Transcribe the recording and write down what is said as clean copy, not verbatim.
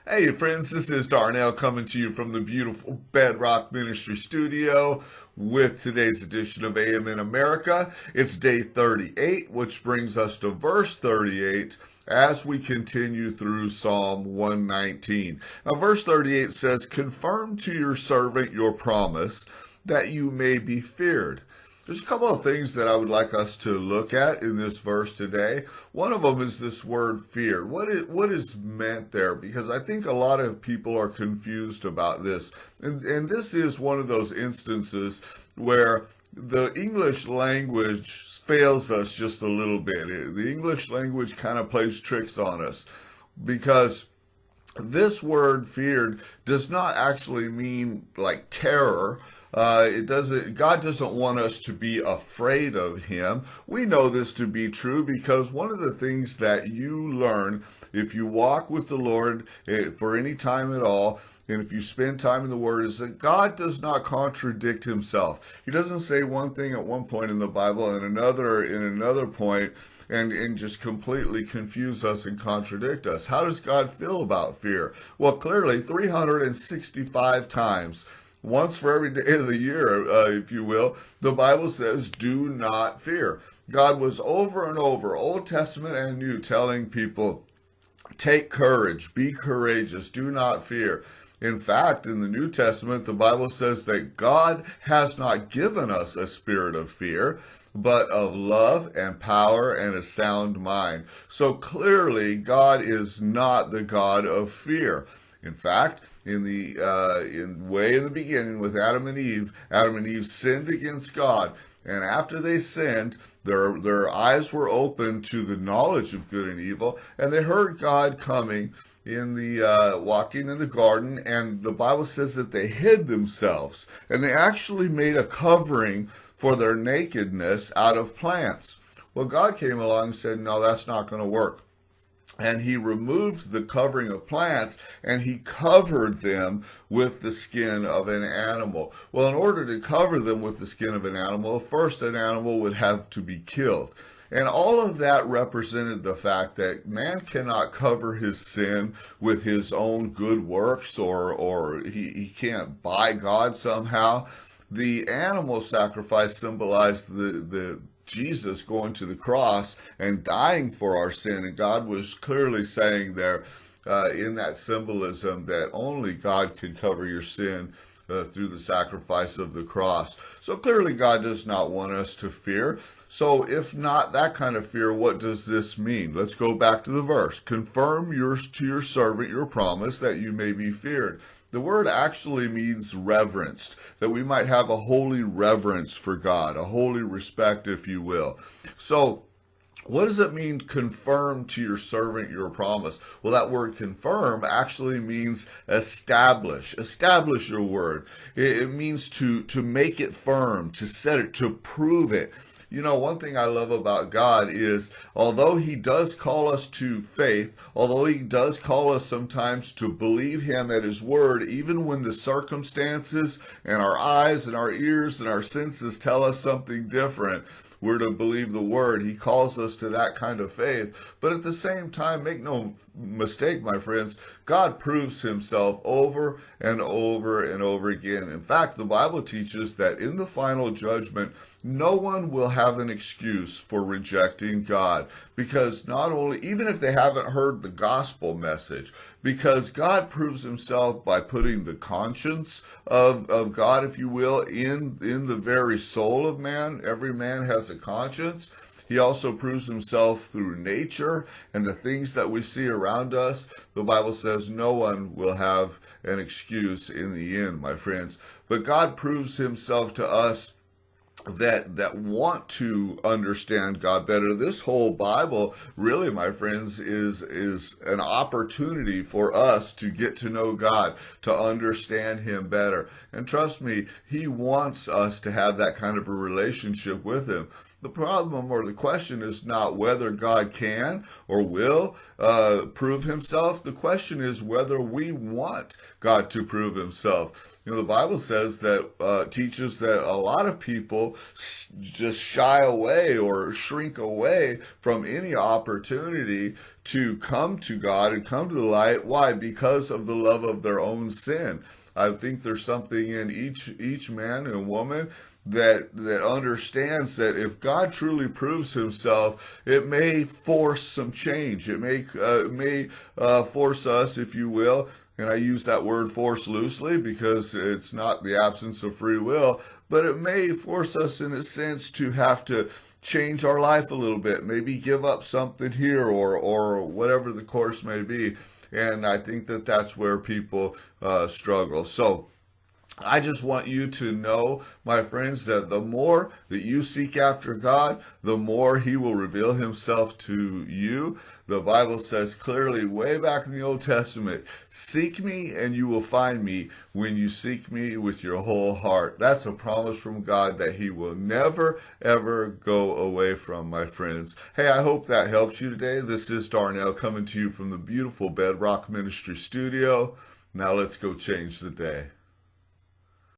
Hey friends, this is Darnell coming to you from the beautiful Bedrock Ministry studio with today's edition of AM in America. It's day 38, which brings us to verse 38 as we continue through Psalm 119. Now, verse 38 says, "Confirm to your servant your promise, that you may be feared." There's a couple of things that I would like us to look at in this verse today. One of them is this word fear. What is meant there? Because I think a lot of people are confused about this. And this is one of those instances where the English language fails us just a little bit. The English language kind of plays tricks on us because this word feared does not actually mean like terror. It doesn't. God doesn't want us to be afraid of Him. We know this to be true because one of the things that you learn if you walk with the Lord for any time at all, and if you spend time in the Word, is that God does not contradict Himself. He doesn't say one thing at one point in the Bible and another in another point, and just completely confuse us and contradict us. How does God feel about fear? Well, clearly, 365 times. Once for every day of the year, if you will, the Bible says, do not fear. God was over and over, Old Testament and New, telling people, take courage, be courageous, do not fear. In fact, in the New Testament, the Bible says that God has not given us a spirit of fear, but of love and power and a sound mind. So clearly, God is not the God of fear. In fact, way in the beginning with Adam and Eve sinned against God, and after they sinned, their eyes were open to the knowledge of good and evil, and they heard God coming in the walking in the garden, and the Bible says that they hid themselves, and they actually made a covering for their nakedness out of plants. Well, God came along and said, no, that's not going to work. And He removed the covering of plants and He covered them with the skin of an animal. Well, in order to cover them with the skin of an animal, first an animal would have to be killed. And all of that represented the fact that man cannot cover his sin with his own good works, or he can't buy God somehow. The animal sacrifice symbolized the Jesus going to the cross and dying for our sin. And God was clearly saying there in that symbolism that only God can cover your sin through the sacrifice of the cross. So clearly God does not want us to fear. So if not that kind of fear, what does this mean? Let's go back to the verse. Confirm to your servant your promise, that you may be feared. The word actually means reverenced, that we might have a holy reverence for God, a holy respect, if you will. So, what does it mean, confirm to your servant your promise? Well, that word confirm actually means establish. Establish your word. It means to make it firm, to set it, to prove it. You know, one thing I love about God is, although He does call us to faith, although He does call us sometimes to believe Him at His word, even when the circumstances and our eyes and our ears and our senses tell us something different, we're to believe the word. He calls us to that kind of faith. But at the same time, make no mistake, my friends, God proves Himself over and over and over again. In fact, the Bible teaches that in the final judgment, no one will have an excuse for rejecting God, because not only, even if they haven't heard the gospel message, because God proves Himself by putting the conscience of God, if you will, in the very soul of man. Every man has a conscience. He also proves Himself through nature and the things that we see around us. The Bible says no one will have an excuse in the end, my friends. But God proves Himself to us that want to understand God better. This whole Bible, really, my friends, is an opportunity for us to get to know God, to understand Him better. And trust me, He wants us to have that kind of a relationship with Him. The problem or the question is not whether God can or will prove himself. The question is whether we want God to prove himself. You know, the Bible says that, teaches that a lot of people just shy away or shrink away from any opportunity to come to God and come to the light. Why? Because of the love of their own sin. I think there's something in each man and woman that understands that if God truly proves himself, it may force some change. It may force us, if you will, and I use that word force loosely because it's not the absence of free will, but it may force us in a sense to have to change our life a little bit, maybe give up something here or whatever the course may be. And I think that that's where people struggle. So I just want you to know, my friends, that the more that you seek after God, the more he will reveal himself to you. The Bible says clearly way back in the Old Testament, seek me and you will find me when you seek me with your whole heart. That's a promise from God that he will never, ever go away from, my friends. Hey, I hope that helps you today. This is Darnell coming to you from the beautiful Bedrock Ministry Studio. Now let's go change the day.